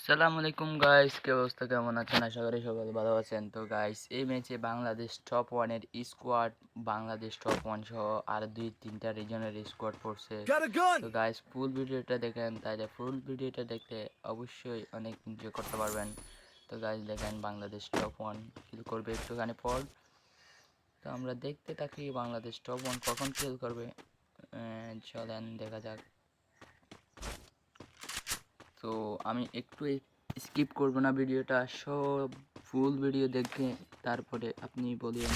আসসালামু আলাইকুম গাইস, কি অবস্থা, কেমন আছেন? আশা করি সবাই ভালো আছেন। তো গাইস, এই ম্যাচে বাংলাদেশ টপ ওয়ানের স্কোয়াড, বাংলাদেশ টপ ওয়ান সহ আর দুই তিনটা রিজনের স্কোয়াড পড়ছে। তো গাইস, ফুল ভিডিওটা দেখেন, তাইলে ফুল ভিডিওটা দেখতে অবশ্যই অনেক এনজয় করতে পারবেন। তো গাইস দেখেন, বাংলাদেশ টপ ওয়ান কিল করবে একটুখানি পর। তো আমরা দেখতে থাকি বাংলাদেশ টপ ওয়ান কখন কিল করবে। চলেন দেখা যাক। তো আমি একটু স্কিপ করব না ভিডিওটা, সব ফুল ভিডিও দেখে তারপরে আপনি বলেন।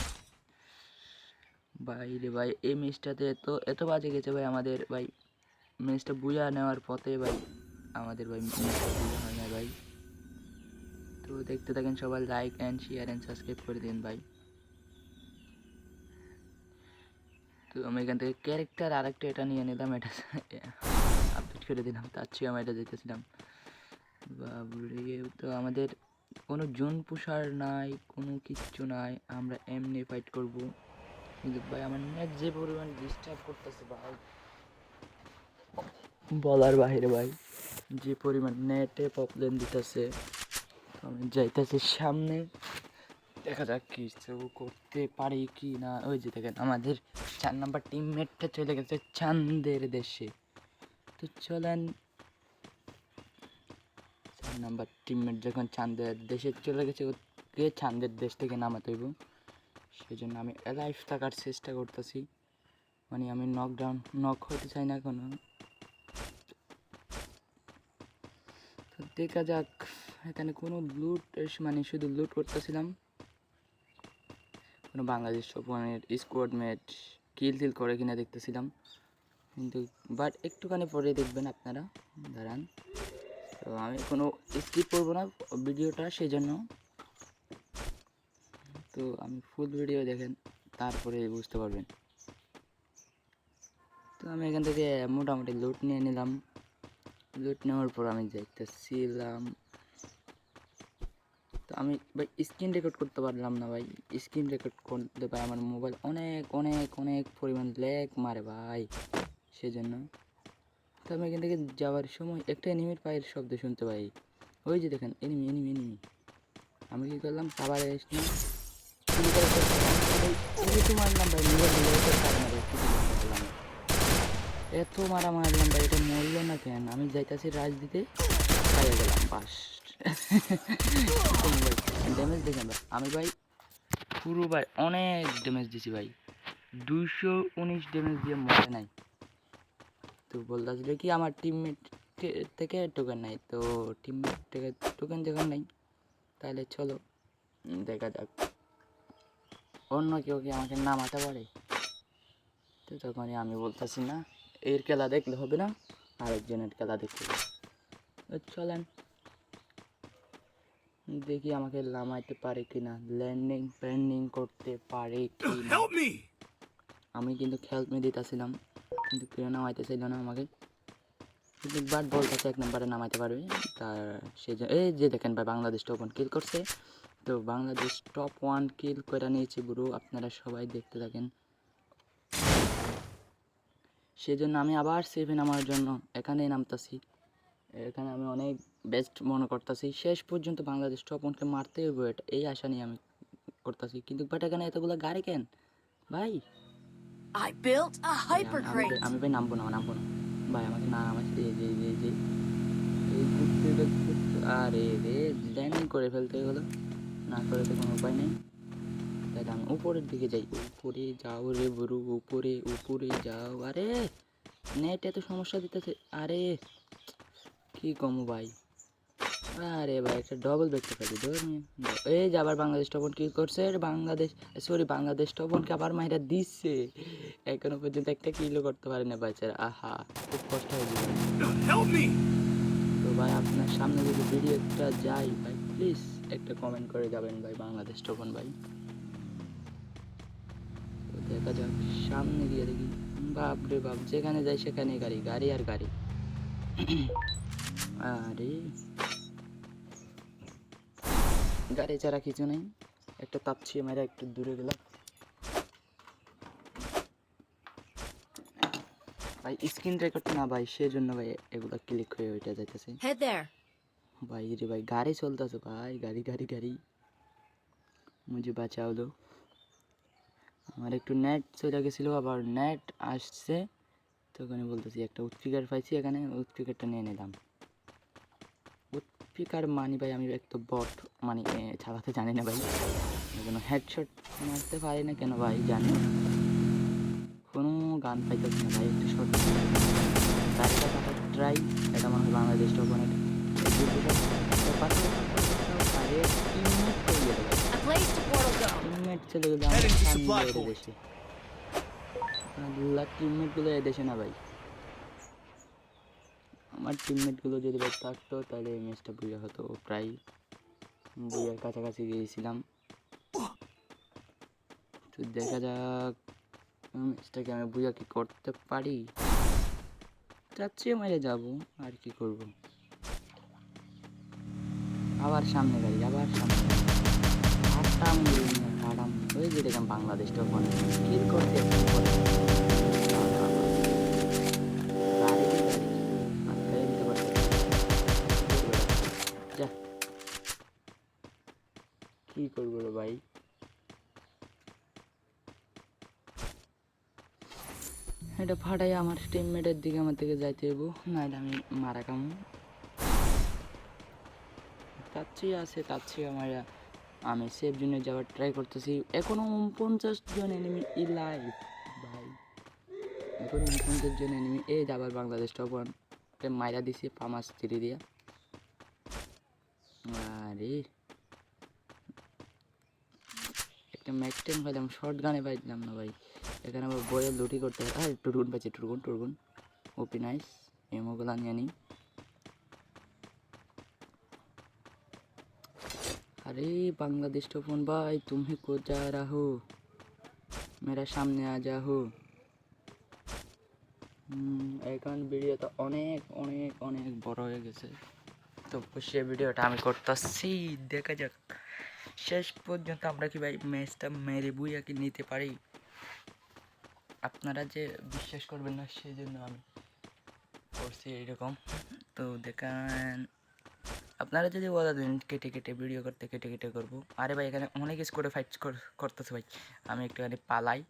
ভাই রে ভাই, এই ম্যাচটাতে এত বাজে গেছে ভাই আমাদের ভাই। ম্যাচটা বুঝা নেওয়ার পথে ভাই আমাদের ভাই ম্যাচটা বুঝা হয় না ভাই। তো দেখতে থাকেন সবাই, like and share and subscribe করে দিন ভাই। তো আমি এখান থেকে ক্যারেক্টার আরেকটা এটা নিয়ে নিলাম, এটা আপডেট করে দিলাম, তার চেয়ে আমি এটা যেতেছিলাম। বাবরে, তো আমাদের কোনো জোন পুষার নাই, কোনো কিচ্ছু নাই, আমরা এমনি ফাইট করব। কিন্তু ভাই আমার নেট যে পরিমাণ ডিস্টার্ব করতেছে ভাই, বলার বাইরে ভাই, যে পরিমাণ নেটে প্রবলেম দিতেছে। আমি যাইতেছি সামনে, দেখা যাক কিছু করতে পারি কি না। ওই যে দেখেন আমাদের 4 নাম্বার টিমমেটটা চলে গেছে চাঁদের দেশে। তো চলেন, 4 নাম্বার টিমমেট যখন চাঁদের দেশে চলে গেছে, ওকে চাঁদের দেশ থেকে নামাতে হইব। সেই জন্য আমি লাইফ থাকার চেষ্টা করতেছি, মানে আমি নক হতে চাই না কোনো। তো দেখা যাক, এখানে কোনো লুট, মানে শুধু লুট করতেছিলাম, কোনো বাংলাদেশ সপনের স্কোয়াড ম্যাচ কিল করে কিনা দেখতেছিলাম। কিন্তু বাট একটুখানি পরে দেখবেন আপনারা, দাঁড়ান। তো আমি কোনো স্কিপ করবো না ভিডিওটা, সেই জন্য। তো আমি ফুল ভিডিও দেখেন, তারপরে বুঝতে পারবেন। তো আমি এখান থেকে মোটামুটি লুট নিয়ে নিলাম। লুট নেওয়ার পর আমি যাইতেছিলাম। তো আমি ভাই স্ক্রিন রেকর্ড করতে পারলাম না ভাই। স্ক্রিন রেকর্ড করতে ভাই আমার মোবাইল অনেক অনেক অনেক পরিমাণ ল্যাগ মারে ভাই, সেজন্য। তো আমি এখান থেকে যাওয়ার সময় একটা এনিমির পায়ের শব্দ শুনতে পাই। ওই যে দেখেন, এনিমি এনিমি এনিমি। আমি কী করলাম, আবার এসে মারলাম ভাই, এত মারা মারলাম ভাই, এটা মরলো না কেন? আমি যাইতাছি রাজ দিতে, পাইয়া গেলাম বাস। ড্যামেজ দেখেন ভাই, আমি ভাই পুরো ভাই অনেক ড্যামেজ দিছি ভাই, 219 ড্যামেজ দিয়ে মরে নাই। তো বলতেছিল কি আমার টিমমেট থেকে টোকেন নাই, তো টিমমেট থেকে টোকেন যখন নাই, তাহলে চলো দেখা যাক অন্য কেউ কি আমাকে নামাতে পারে। তো তখনই আমি বলতেছি না, এর খেলা দেখলে হবে না, আরেকজনের খেলা দেখতে হবে। চলেন দেখি আমাকে নামাইতে পারে কিনা, ল্যান্ডিং প্যান্ডিং করতে পারে কি না। আমি কিন্তু হেল্প মি দিতেছিলাম, কিন্তু কেউ নামাইতেছিল না আমাকে। কিন্তু বাট বলতেছে 1 নম্বরে নামাইতে পারবে। তার সেই এই যে দেখেন ভাই, বাংলাদেশ টপ ওয়ান কিল করছে। তো বাংলাদেশ টপ ওয়ান কিল করে নিয়েছে ব্রো, আপনারা সবাই দেখতে থাকেন। সেজন্য আমি আবার সেভে নামার জন্য এখানেই নামতাছি। এখানে আমি অনেক বেস্ট মনে করতেছি, শেষ পর্যন্ত বাংলাদেশ টপ ওয়ানকে মারতে হইব, এটা এই আশা নিয়ে আমি করতেছি। কিন্তু বাট এখানে এতগুলো গাড়ি কেন ভাই? আমি ভাই নামবো না ভাই, আমাকে না আমাকে আরে রে, ল্যান্ডিং করে ফেলতে হলো, না করে তো কোনো উপায় নেই। তাহলে আমি উপরের দিকে যাই, উপরে যাও রে বরু, উপরে উপরে যাও। আরে নেট এত সমস্যা দিতেছে, আরে কি কমু ভাই। আরে ভাই একটা ডবল দেখতে পাচ্ছি, এই যে আবার বাংলাদেশ টপন কি করছে, বাংলাদেশ টপনকে আবার মাইরা দিচ্ছে। এখনো পর্যন্ত একটা কিলো করতে পারে না বাচ্চারা, আহা খুব কষ্ট হয়ে যাবে। তো ভাই আপনার সামনে যদি ভিডিওটা যাই ভাই, প্লিজ একটা কমেন্ট করে যাবেন ভাই, বাংলাদেশ টপন ভাই। তো দেখা যাক, সামনে গিয়ে দেখি, বাপ রে বাপ, যেখানে যাই সেখানে গাড়ি গাড়ি আর গাড়ি। আরে গাড়ি ছাড়া কিছু নেই। একটা তাপছিয়ে মেরে একটু দূরে গেলাম ভাই, স্ক্রিন রেকর্ড না ভাই, সেজন্য ভাই এগুলো ক্লিক হয়ে ওইটা যাইতেছে। Head there. भाई रे भाई गाड़ी চলতেছে ভাই, গাড়ি গাড়ি গাড়ি মুঝে বাঁচাও লো। আমার একটু নেট চলে গেছিলো, আবার নেট আসছে তখন বলতেছি একটা উৎপিকার পাইছি, এখানে উৎপিকারটা নিয়ে নিলাম। উৎপিকার মানি ভাই আমি এক তো বট মানে চালাতে জানি না ভাই, এই জন্য হেডশট মারতে পারি না কেন ভাই জানি না। কোনো গান পাইতেছি না ভাই, একটু শর্ট গাড়িটা কাটার ট্রাই। এটা মনে হয় বাংলাদেশ টপনের আরে টিমমেট চলে গেল ভাই, I placed a portal gun. Teammate চলে গেল আমার Heading to সামনে supply এর point. দেশে। আল্লাহ টিমমেটগুলো এ দেশে না ভাই, আমার টিমমেটগুলো যদি ভাই থাকতো তাহলে এই ম্যাচটা বুঝা হতো, প্রায় বুঝার কাছাকাছি গিয়েছিলাম। তো দেখা যাক ম্যাচটাকে আমি বুঝা কি করতে পারি, চাচ্ছি মেরে যাবো আর কি করব। আবার সামনে গাড়ি, আবার সামনে কাটাম কাটাম ওই যে দেখলাম বাংলাদেশটা ওখানে কিল করতে গাড়ি গাড়ি আটকাই দিতে পারছে যা, কি করবো রে ভাই। এটা ফাটাই আমার টিমমেটের দিকে আমার দিকে যাইতে হইব, নাহলে আমি মারা কামু। তাচ্ছি আছে তাচ্ছি আমার, আমি সেফ জোনে যাওয়ার ট্রাই করতেছি। এখনো 49 জন এনিমি লাইভ ভাই, এখন 49 জন এনিমি। এই আবার বাংলাদেশ টপ ওয়ান মাইরা দিছে পামাস 3 দিয়া। আরে একটা ম্যাকটেন পাইলাম, শর্ট গানে পাইলাম না ভাই, এখানে আবার বয়ে লুটি করতে হয়। আর টুরগুন পাইছি, টুরগুন টুরগুন ওপি নাইস, এমোগুলা নিয়ে নিই। अरे बांग्लादेश टोफन भाई तुम्हें को जा रहा हो, मेरा सामने आ जाओ। এখন ভিডিওটা অনেক অনেক অনেক বড় হয়ে গেছে, তো সে ভিডিওটা আমি করতেছি, দেখা যাক শেষ পর্যন্ত আমরা কি ভাই ম্যাচটা মেরে বুইয়া কি নিতে পারি। আপনারা যে বিশ্বাস করবেন না সেই জন্য আমি করছি এরকম। তো দেখেন আপনারা যদি বলা দেন কেটে কেটে ভিডিও করতে কেটে কেটে করবো। আরে ভাই এখানে অনেক স্কোরে ফাইট করতেছে ভাই, আমি একটুখানি পালাই।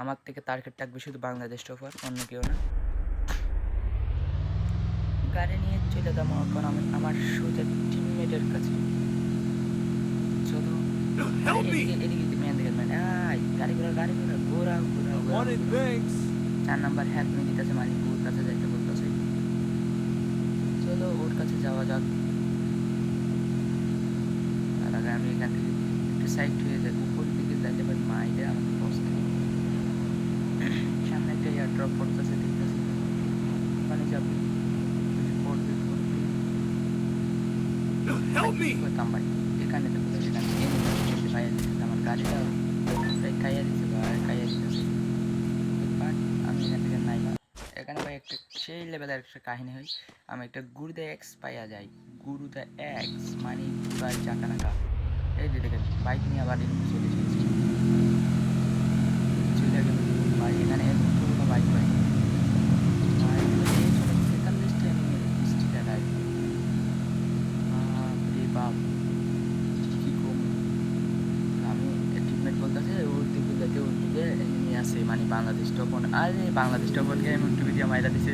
আমার থেকে টার্গেট থাকবে শুধু বাংলাদেশ টপার, অন্য কেউ না। গাড়ি নিয়ে চলে যাবো এখন আমি আমার সোজা টিমমেটের কাছে। চলো এদিকে এদিকে মেন দিকে মেন, গাড়ি ঘোরা ঘোরা 4 নাম্বার হ্যাক নিয়ে দিতেছে, মানে ওর কাছে যাইতে বলতেছে। চলো ওর কাছে যাওয়া যাক। আর আগে আমি এখান থেকে একটু সাইড হয়ে যাই, উপর দিকে যাইতে পারি মাইলে আমাকে বসতে। সামনে একটা এয়ার ড্রপ করতেছে, দেখতেছি ওখানে যাবো। করতাম ভাই এখানে তো সেখানে খাইয়া দিতেছে, আমার গাড়িটা খাইয়া দিচ্ছে ভাই, খাইয়া দিতেছে। বাট আমি এখান থেকে নাই না। এখানে ভাই একটা সেই লেভেলের একটা কাহিনী হয়, আমি একটা গুরুদা এক্স পাইয়া যাই। গুরুদা এক্স মানে পুরাই চাকা নাকা। এই যে দেখেন বাইক নিয়ে আবার চলে এসেছি, চলে গেল ভাই। এখানে এতগুলো বাইক পাই ভাই, 43টা এনিমি স্টিলে গাড়ি। বাপরে বাপ কি কম। আমি ট্রিটমেন্ট বলতেছে ওর দিকে যাতে, ওর দিকে এনিমি আছে মানে বাংলাদেশ টপন। আরে বাংলাদেশ টপনকে এমন টুপি দিয়ে মাইরা দিছে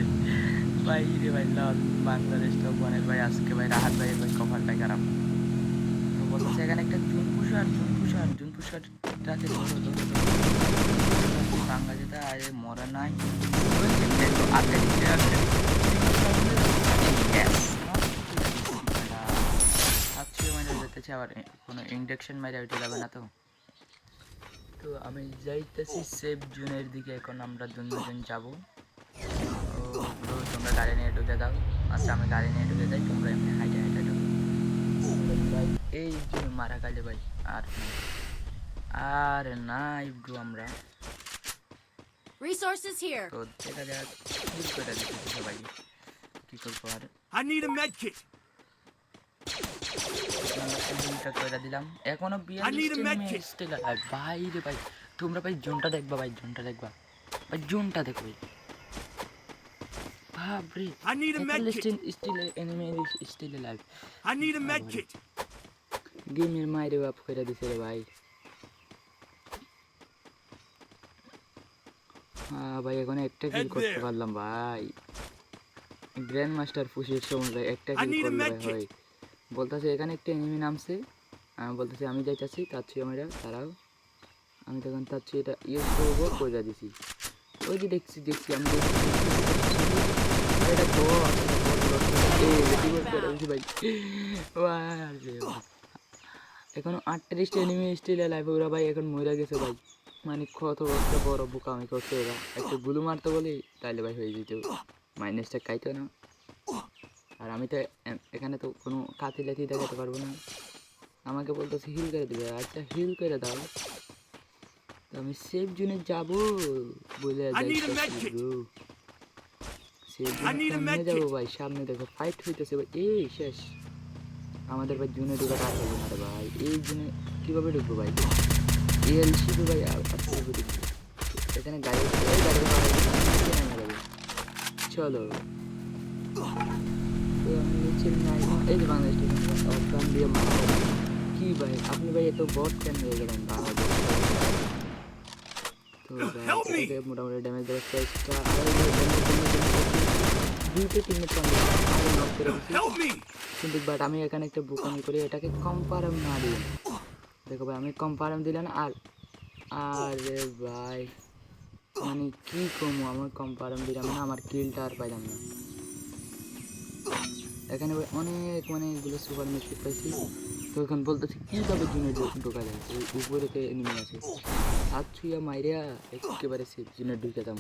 ভাই রে ভাই, লল বাংলাদেশ টপনের ভাই আজকে ভাই রাহাত ভাইয়ের ভাই কভারটাই খারাপ। তো বলতেছে এখানে একটা জুনপুষারটাকে ধরো ধরো ধরো বাংলা যেটা, আরে মরা নাই যেতেছে আবার কোনো ইন্ডাকশন মাইরা উঠে যাবে না। তো তো আমি যাইতেছি সেফ জোনের দিকে, এখন আমরা দুজন যাবো। তো তোমরা গাড়ি নিয়ে ঢুকে দাও, আচ্ছা আমি গাড়ি নিয়ে ঢুকে যাই, তোমরা এমনি হাইটে হাইটে ঢুকো ভাই। এই জন্য মারা গেলে ভাই আর নাই ব্রো আমরা। Resources here. তো দেখা যাক কি করে দিতেছে সবাই, কি করবো আর। I need a med kit. করে দিলাম এখনো 42 ভাই রে ভাই। তোমরা ভাই জোনটা দেখবা ভাই, জোনটা দেখবা ভাই, জোনটা দেখো ভাই বাপরে I need a med kit. Still enemy still live I need a med kit. গেমের মাইরে বাপ করে দিছে রে ভাই। হ্যাঁ ভাই এখন একটা কিল করতে পারলাম ভাই। গ্র্যান্ড মাস্টার পুশের সময় ভাই একটা কিল করলে ভাই হয়। বলতেছে এখানে একটা এনিমি নামছে, আমি বলতেছি আমি যাইতাছি তাচ্ছি আমরা তারাও, আমি তখন তাচ্ছি এটা ইউজ করবো করে দিছি। ওই যে দেখছি আমি এটা ভাই এখনো 38টা এনিমি স্টিল লাইভ ওরা ভাই এখন মরে গেছে ভাই। মানে কত একটা বড় বোকা আমি করছে ওরা, একটা গুলো মারতে বলি তাইলে ভাই হয়ে যেত, মাইনাসটা খাইতো না। আর আমি তো এখানে তো কোনো কাতি লাথি দেখাতে পারবো না, আমাকে বলতেছে হিল করে দেবে। আচ্ছা হিল করে দাও, তো আমি সেফ জোনে যাবো বলে সেফ জোনে যাবো ভাই। সামনে দেখো ফাইট হইতেছে ভাই, এই শেষ আমাদের ভাই জুনে ঢুকা টাকা হবে না রে ভাই। এই জুনে কীভাবে ঢুকবো ভাই? এলসি তো ভাই এখানে গাড়ি চলো এই যে বাংলাদেশ দিয়ে কি ভাই আপনি ভাই এত বট কেন হয়ে গেলেন বাংলাদেশ? তো মোটামুটি ড্যামেজ দেওয়ার চেষ্টা, দুইটা টিমের কিন্তু বাট আমি এখানে একটা বুকামি করি, এটাকে কম্পারেম না দিই। দেখো ভাই আমি কম্পারেম দিলাম আর আরে ভাই মানে কি কমু, আমার কম্পারেম দিলাম না, আমার কিলটা আর পাইলাম না। এখানে ভাই অনেকগুলো সুপার মিস্টেক পাইছি। তো এখন বলতেছি কীভাবে জুনে ঢোকা যায়, ওই উপরে নেমে আছে হাত ছুঁয়া মাইরিয়া একেবারে সেফ জুনে ঢুকে দাম।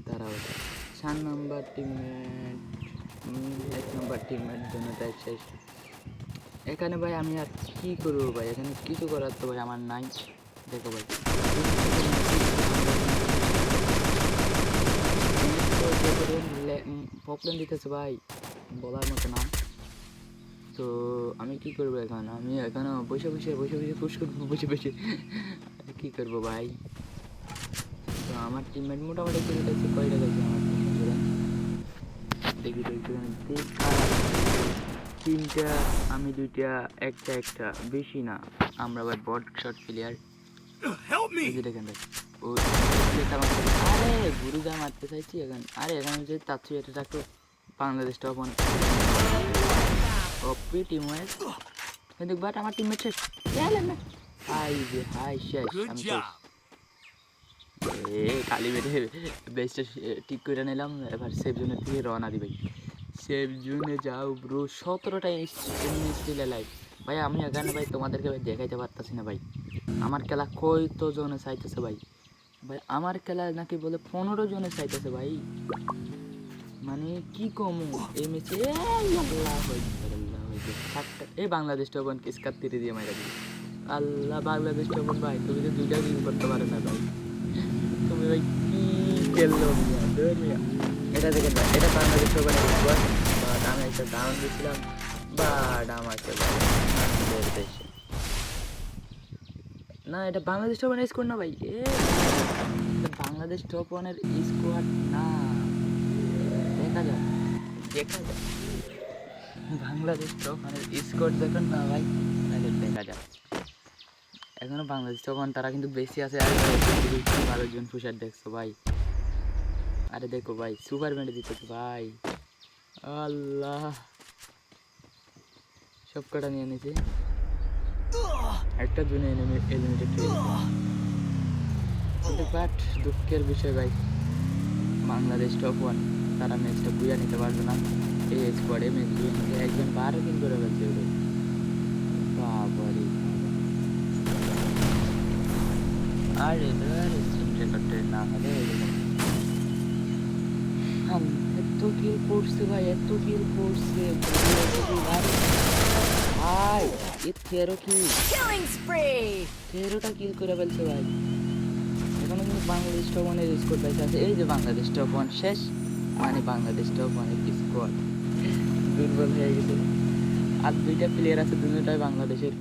দাঁড়াও 4 নম্বর টিমমেট 1 নম্বর টিমমেট জন্য তাই শেষ। এখানে ভাই আমি আর কী করবো ভাই, এখানে কিছু করার তো ভাই আমার নাই। দেখো ভাই প্রবলেম দিতেছে ভাই বলার মতো না। তো আমি কি করবো এখন, আমি এখানে বসে পুশ করবো বসে কী করবো ভাই। তো আমার টিমমেট মোটামুটি কিলোটাছে কয়টা গেছে আমার টিমমেটরা দেখি তো একটু তিনটা আমি দুইটা একটা বেশি না, আমরা ভাই বট শট প্লেয়ার। দেখেন ভাই আরে গুরু যা মারতে চাইছি এখন, আরে এখানে যে চাচ্ছি এটা একটু বাংলাদেশ টপ ওয়ান অপি টিম ওয়াইজ কিন্তু বাট আমার টিমমেট শেষ হাই যে হাই শেষ আমি শেষ। কালি বেটে বেস্টটা ঠিক করে নিলাম, এবার সেফ জোনের থেকে রওনা দিবে। সেফ জোনে যাও ব্রো, 17টা স্টিল লাইভ ভাই। আমি এখানে ভাই তোমাদেরকে ভাই দেখাইতে পারতেছি না ভাই, আমার খেলা কত জনে চাইতেছে ভাই। ভাই আমার খেলা নাকি বলে 15 জনে চাইতেছে ভাই, মানে কি কমু এই ম্যাচে। এই বাংলাদেশ টপন কিসকার তিরে দিয়ে মারা দিই আল্লাহ। বাংলাদেশ টপন ভাই তুমি তো দুইটা দিন করতে পারো না ভাই, তুমি ভাই কি খেললো মিয়া এটা দেখেন ভাই, এটা বাংলাদেশ টপন বাট আমি একটা ডাউন দিয়েছিলাম বাট আমাকে দেশে না, এটা বাংলাদেশ টপ ওয়ানের স্কোয়াড না ভাই, বাংলাদেশ টপ ওয়ানের স্কোয়াড না। দেখা যাক বাংলাদেশ টপ ওয়ানের স্কোয়াড দেখুন না ভাই, তাহলে দেখা যাক। এখনো বাংলাদেশ টপ ওয়ান তারা কিন্তু বেশি আছে, আর 12 জন পুষার দেখছো ভাই। আরে দেখো ভাই সুপার ব্যান্ডে দিতেছে ভাই, আল্লাহ সব কটা নিয়ে নিয়েছে। একটা জুনে এলিমিনেটেড কিন্তু বাট দুঃখের বিষয় ভাই বাংলাদেশ টপ ওয়ান তারা ম্যাচটা বুঝে নিতে পারবে না। এই স্কোয়াডে ম্যাচ বুঝে নিতে একজন 12 দিন করে ফেলছে ওদের বাবারে। আর এদের রেকর্ডে না হলে এত কিল করছে ভাই, এত কিল করছে ভাই, এ 13টা কিল করে ফেলছে ভাই। এখনো কিন্তু বাংলাদেশ টপ ওয়ানের স্কোয়াড পাইছে আছে, এই যে বাংলাদেশ টপ ওয়ান শেষ, মানে বাংলাদেশ টপ ওয়ানের স্কোয়াড দুর্বল হয়ে গেছে। আর 2টা প্লেয়ার আছে, দুটোটাই বাংলাদেশের,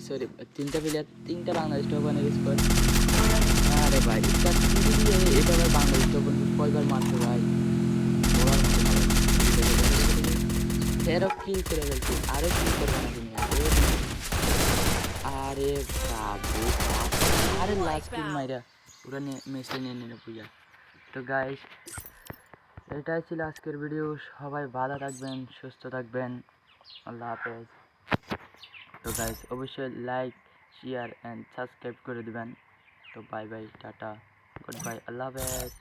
সরি 3টা প্লেয়ার, 3টা বাংলাদেশ টপ ওয়ানের স্কোয়াড। আরে ভাই এটা বাংলাদেশ টপ ওয়ান কয়বার মারছে ভাই, তেরো কিল করে ফেলছি, আরো কিল করবে না তুমি? আরে বাবু বাপ। আরে লাস্ট কিল মাইরা পুরো ম্যাচটা নিয়ে নিল পূজা। তো গাইস এটাই ছিল আজকের ভিডিও। সবাই ভালো থাকবেন, সুস্থ থাকবেন, আল্লাহ হাফেজ। তো গাইস অবশ্যই লাইক, শেয়ার অ্যান্ড সাবস্ক্রাইব করে দিবেন। তো bye bye, tata, good bye, আল্লাহ হাফেজ।